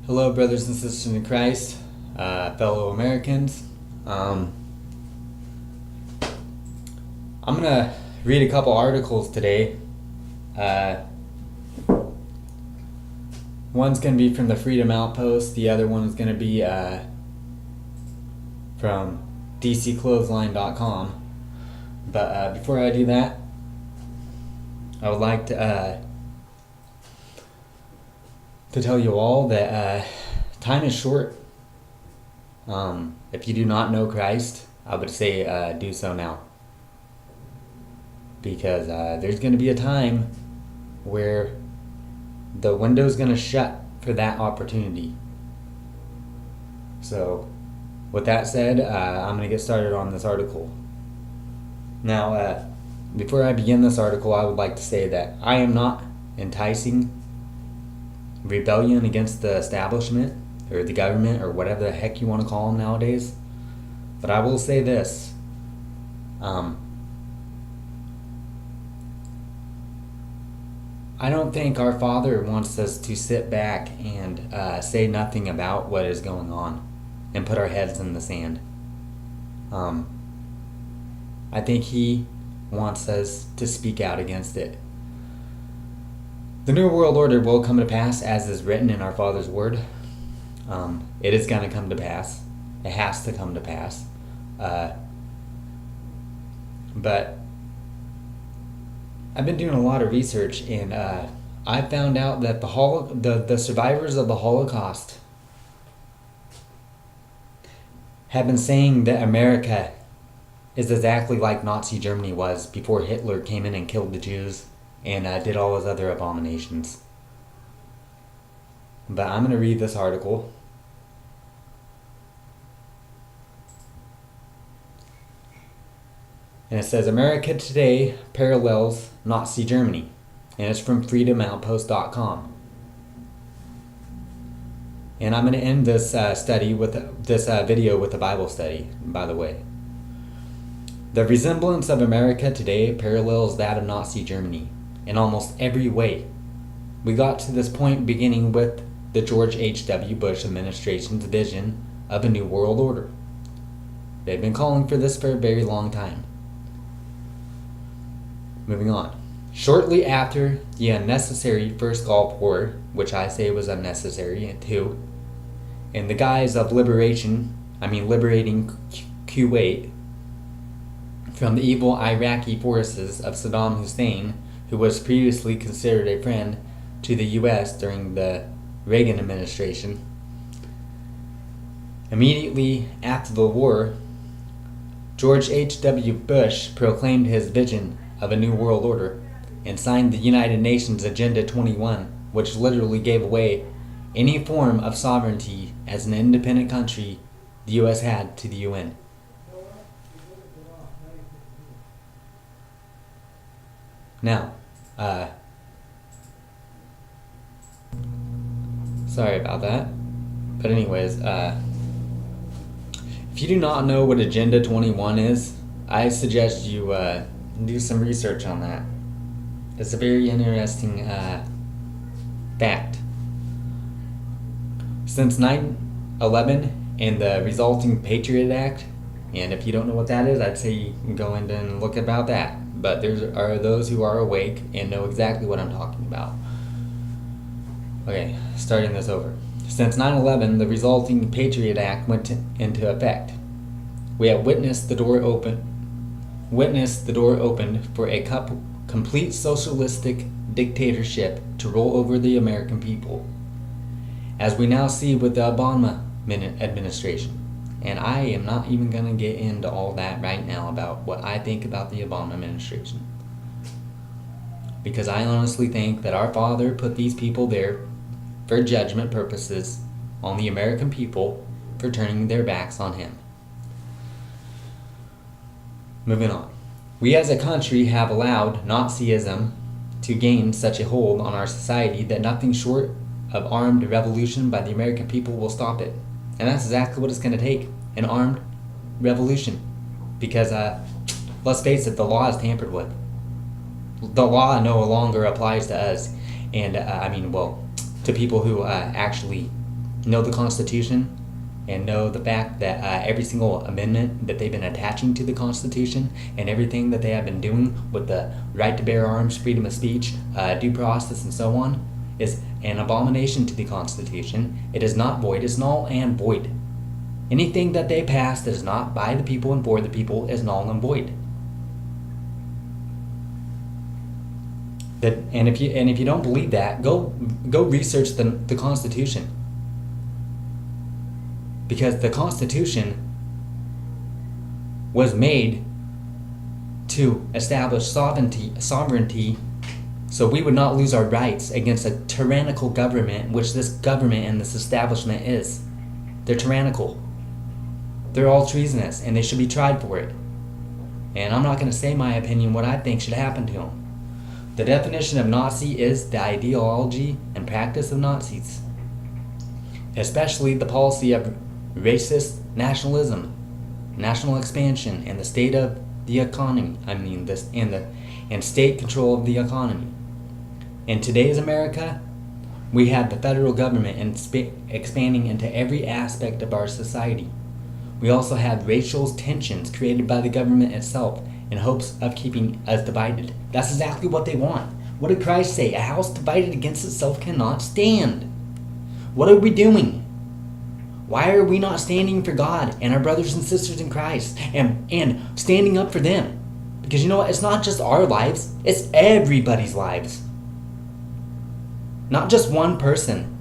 Hello, brothers and sisters in Christ, fellow Americans. I'm going to read a couple articles today. One's going to be from the Freedom Outpost. The other one is going to be from dcclothesline.com. But before I do that, I would like to tell you all that time is short. If you do not know Christ, I would say do so now. Because there's going to be a time where the window's going to shut for that opportunity. So, with that said, I'm going to get started on this article. Now, before I begin this article, I would like to say that I am not enticing rebellion against the establishment or the government or whatever the heck you want to call them nowadays. But I will say this. I don't think our Father wants us to sit back and say nothing about what is going on and put our heads in the sand. I think He wants us to speak out against it. The New World Order will come to pass as is written in our Father's Word. It is going to come to pass. It has to come to pass. But I've been doing a lot of research, and I found out that the survivors of the Holocaust have been saying that America is exactly like Nazi Germany was before Hitler came in and killed the Jews and did all his other abominations. But I'm going to read this article. And it says, America Today parallels Nazi Germany. And it's from freedomoutpost.com. And I'm going to end this video with a Bible study, by the way. The resemblance of America today parallels that of Nazi Germany in almost every way. We got to this point beginning with the George H.W. Bush administration's vision of a new world order. They've been calling for this for a very long time. Moving on. Shortly after the unnecessary first Gulf War, which I say was unnecessary too, in the guise of liberating Kuwait from the evil Iraqi forces of Saddam Hussein, who was previously considered a friend to the U.S. during the Reagan administration. Immediately after the war, George H.W. Bush proclaimed his vision of a new world order and signed the United Nations Agenda 21, which literally gave away any form of sovereignty as an independent country the U.S. had to the UN. Now, sorry about that. But anyways, if you do not know what Agenda 21 is, I suggest you do some research on that. It's a very interesting fact. Since 9/11 and the resulting Patriot Act, and if you don't know what that is, I'd say you can go in and look about that. But there are those who are awake and know exactly what I'm talking about. Okay, starting this over. Since 9/11, the resulting Patriot Act went into effect. We have witnessed the door opened for a complete socialistic dictatorship to roll over the American people, as we now see with the Obama administration. And I am not even going to get into all that right now about what I think about the Obama administration. Because I honestly think that our Father put these people there for judgment purposes on the American people for turning their backs on Him. Moving on. We as a country have allowed Nazism to gain such a hold on our society that nothing short of armed revolution by the American people will stop it. And that's exactly what it's going to take, an armed revolution. Because, let's face it, the law is tampered with. The law no longer applies to us. And, to people who actually know the Constitution and know the fact that every single amendment that they've been attaching to the Constitution and everything that they have been doing with the right to bear arms, freedom of speech, due process, and so on is an abomination to the Constitution. It is not void, it's null and void. Anything that they pass that is not by the people and for the people is null and void. And if you don't believe that, go research the Constitution. Because the Constitution was made to establish sovereignty so we would not lose our rights against a tyrannical government, which this government and this establishment is. They're tyrannical. They're all treasonous, and they should be tried for it. And I'm not going to say my opinion, what I think should happen to them. The definition of Nazi is the ideology and practice of Nazis, especially the policy of racist nationalism, national expansion, and the state of the economy. And state control of the economy. In today's America, we have the federal government expanding into every aspect of our society. We also have racial tensions created by the government itself in hopes of keeping us divided. That's exactly what they want. What did Christ say? A house divided against itself cannot stand. What are we doing? Why are we not standing for God and our brothers and sisters in Christ and standing up for them? Because you know what? It's not just our lives. It's everybody's lives. Not just one person.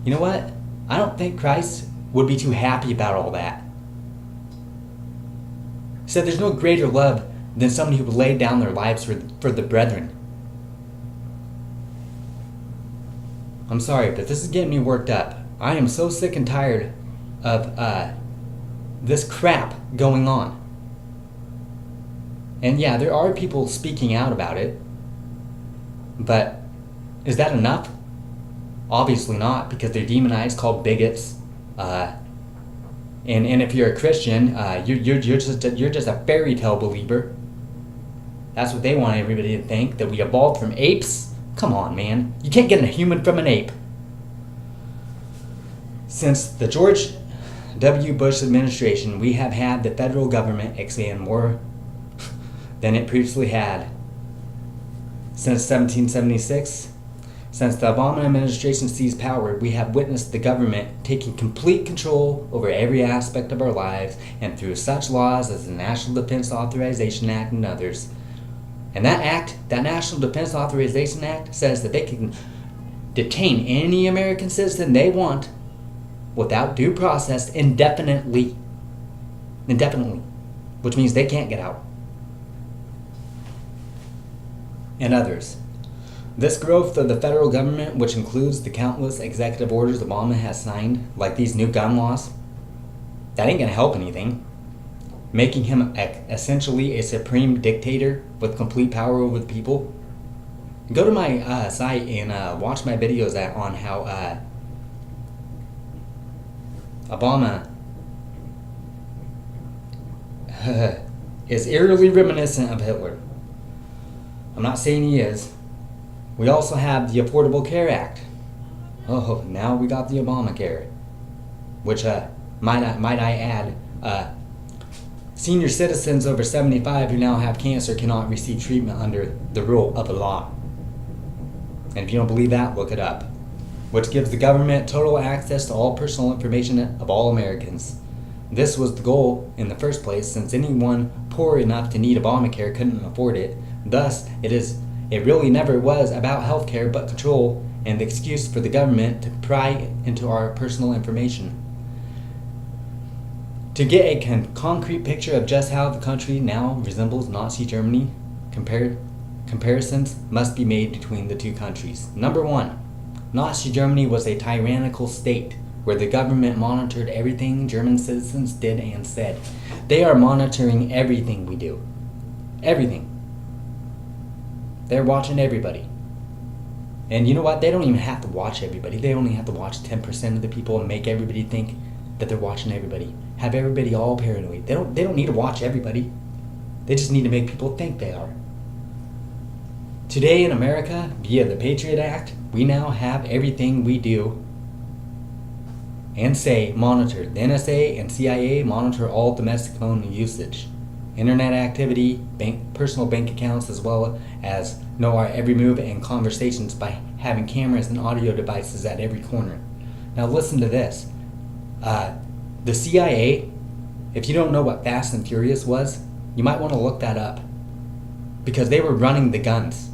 You know what? I don't think Christ would be too happy about all that. He said there's no greater love than somebody who would lay down their lives for the brethren. I'm sorry, but this is getting me worked up. I am so sick and tired of this crap going on. And yeah, there are people speaking out about it. But is that enough? Obviously not, because they're demonized, called bigots. And if you're a Christian, you're just a fairy tale believer. That's what they want everybody to think, that we evolved from apes. Come on, man. You can't get a human from an ape. Since the George W. Bush administration, we have had the federal government expand more than it previously had. Since 1776, since the Obama administration seized power, we have witnessed the government taking complete control over every aspect of our lives, and through such laws as the National Defense Authorization Act and others. And that National Defense Authorization Act, says that they can detain any American citizen they want without due process indefinitely. Indefinitely. Which means they can't get out. And others. This growth of the federal government, which includes the countless executive orders Obama has signed, like these new gun laws, that ain't gonna help anything. Making him essentially a supreme dictator with complete power over the people. Go to my site and watch my videos on how Obama is eerily reminiscent of Hitler. I'm not saying he is. We also have the Affordable Care Act. Oh, now we got the Obamacare, which might I add, senior citizens over 75 who now have cancer cannot receive treatment under the rule of the law. And if you don't believe that, look it up. Which gives the government total access to all personal information of all Americans. This was the goal in the first place, since anyone poor enough to need Obamacare couldn't afford it. Thus, it really never was about healthcare but control and the excuse for the government to pry into our personal information. To get a concrete picture of just how the country now resembles Nazi Germany, comparisons must be made between the two countries. Number one, Nazi Germany was a tyrannical state where the government monitored everything German citizens did and said. They are monitoring everything we do. Everything. They're watching everybody. And you know what? They don't even have to watch everybody. They only have to watch 10% of the people and make everybody think that they're watching everybody. Have everybody all paranoid. They don't need to watch everybody. They just need to make people think they are. Today in America, via the Patriot Act, we now have everything we do and say monitored. The NSA and CIA monitor all domestic phone usage, internet activity, personal bank accounts, as well as know our every move and conversations by having cameras and audio devices at every corner. Now listen to this. The CIA, if you don't know what Fast and Furious was, you might want to look that up, because they were running the guns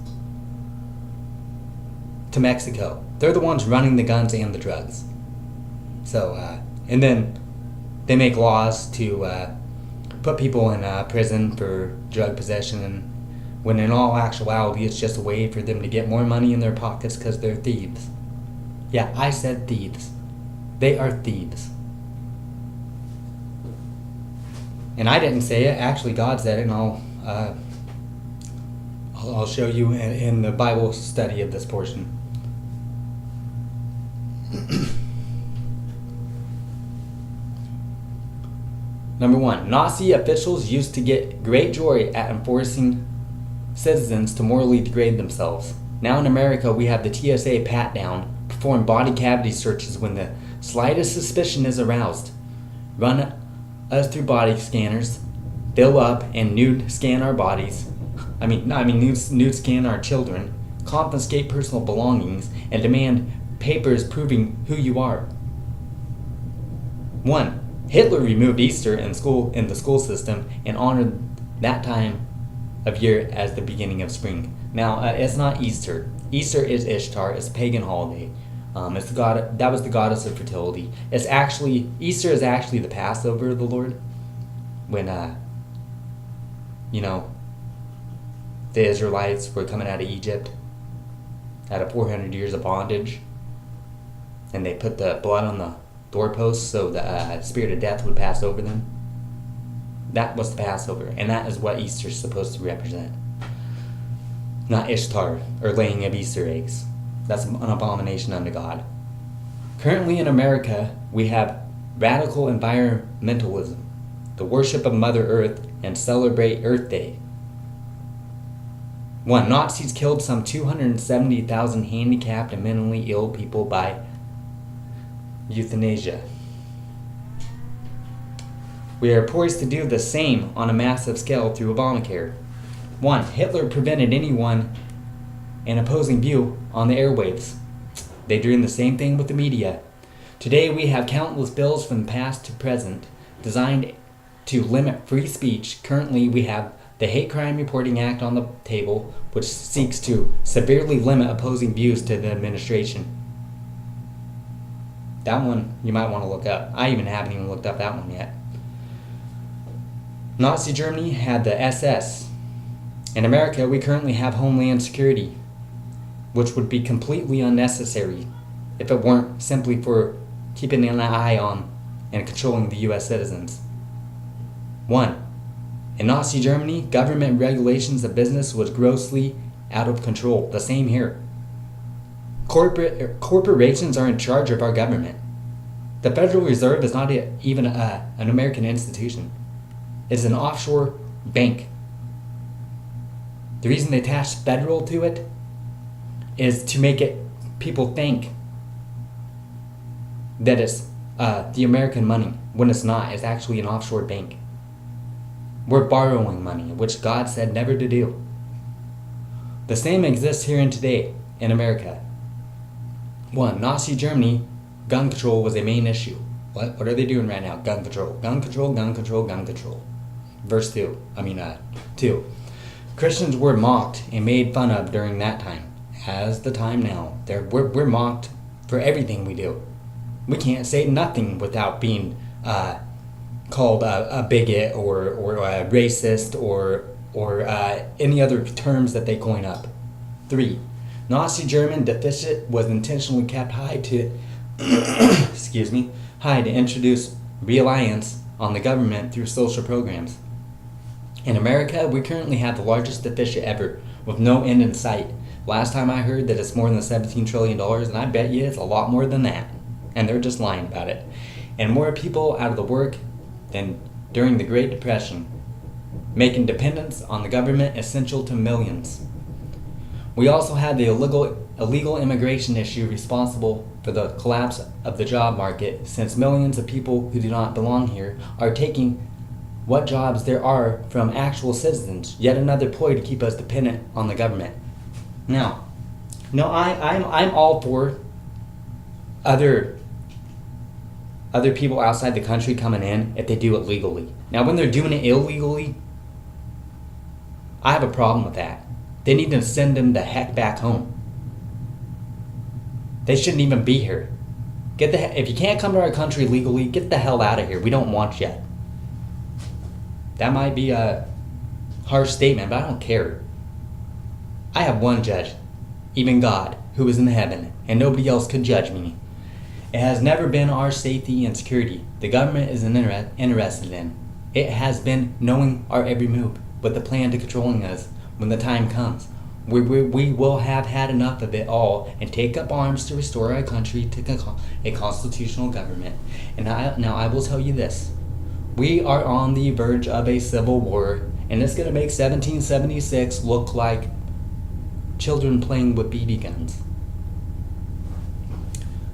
to Mexico. They're the ones running the guns and the drugs. So, and then they make laws to put people in prison for drug possession, when in all actuality it's just a way for them to get more money in their pockets because they're thieves. Yeah, I said thieves. They are thieves. And I didn't say it. Actually, God said it, and I'll show you in the Bible study of this portion. Number 1, Nazi officials used to get great joy at enforcing citizens to morally degrade themselves. Now in America, we have the TSA pat-down, perform body cavity searches when the slightest suspicion is aroused, run us through body scanners, fill up and nude scan our bodies, nude scan our children, confiscate personal belongings, and demand papers proving who you are. 1. Hitler removed Easter in the school system and honored that time of year as the beginning of spring. Now, it's not Easter. Easter is Ishtar. It's a pagan holiday. It's the god. That was the goddess of fertility. Easter is actually the Passover of the Lord, when the Israelites were coming out of Egypt out of 400 years of bondage, and they put the blood on the doorposts so the spirit of death would pass over them. That was the Passover, and that is what Easter is supposed to represent. Not Ishtar, or laying of Easter eggs. That's an abomination unto God. Currently in America, we have radical environmentalism, the worship of Mother Earth, and celebrate Earth Day. 1. Nazis killed some 270,000 handicapped and mentally ill people by euthanasia. We are poised to do the same on a massive scale through Obamacare. 1. Hitler prevented anyone an opposing view on the airwaves. They're doing the same thing with the media. Today we have countless bills from past to present designed to limit free speech. Currently we have the Hate Crime Reporting Act on the table, which seeks to severely limit opposing views to the administration. That one you might want to look up. I haven't even looked up that one yet. Nazi Germany had the SS. In America, we currently have Homeland Security, which would be completely unnecessary if it weren't simply for keeping an eye on and controlling the U.S. citizens. 1. In Nazi Germany, government regulations of business was grossly out of control. The same here. Corporations are in charge of our government. The Federal Reserve is not even an American institution. It is an offshore bank. The reason they attach federal to it is to make people think that it's the American money, when it's not. It's actually an offshore bank. We're borrowing money, which God said never to do. The same exists here and today in America. 1. Nazi Germany, gun control was a main issue. What are they doing right now? Gun control. Gun control, gun control, gun control. Verse 2. 2. Christians were mocked and made fun of during that time, as the time now. We're mocked for everything we do. We can't say nothing without being called a bigot or a racist or any other terms that they coin up. 3. Nazi German deficit was intentionally kept high to high to introduce reliance on the government through social programs. In America, we currently have the largest deficit ever, with no end in sight. Last time I heard that it's more than $17 trillion, and I bet you it's a lot more than that. And they're just lying about it. And more people out of the work than during the Great Depression, making dependence on the government essential to millions. We also have the illegal immigration issue responsible for the collapse of the job market, since millions of people who do not belong here are taking what jobs there are from actual citizens. Yet another ploy to keep us dependent on the government. Now, I'm all for other people outside the country coming in if they do it legally. Now, when they're doing it illegally, I have a problem with that. They need to send them the heck back home. They shouldn't even be here. If you can't come to our country legally, get the hell out of here. We don't want you. That might be a harsh statement, but I don't care. I have one judge, even God, who is in heaven, and nobody else could judge me. It has never been our safety and security the government is interested in. It has been knowing our every move, with the plan to controlling us when the time comes. We will have had enough of it all and take up arms to restore our country to a constitutional government. And now I will tell you this. We are on the verge of a civil war, and it's going to make 1776 look like children playing with BB guns.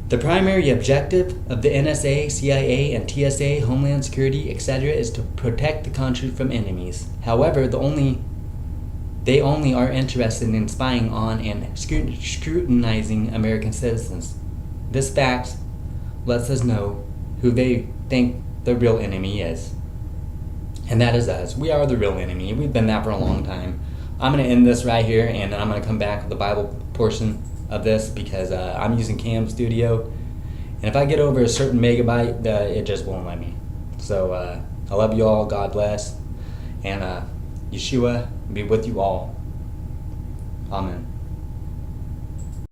The primary objective of the NSA, CIA, and TSA, Homeland Security, etc. is to protect the country from enemies. However, they only are interested in spying on and scrutinizing American citizens. This fact lets us know who they think the real enemy is. And that is us. We are the real enemy. We've been that for a long time. I'm going to end this right here, and then I'm going to come back with the Bible portion of this because I'm using Cam Studio. And if I get over a certain megabyte, it just won't let me. So I love you all. God bless. And Yeshua be with you all. Amen.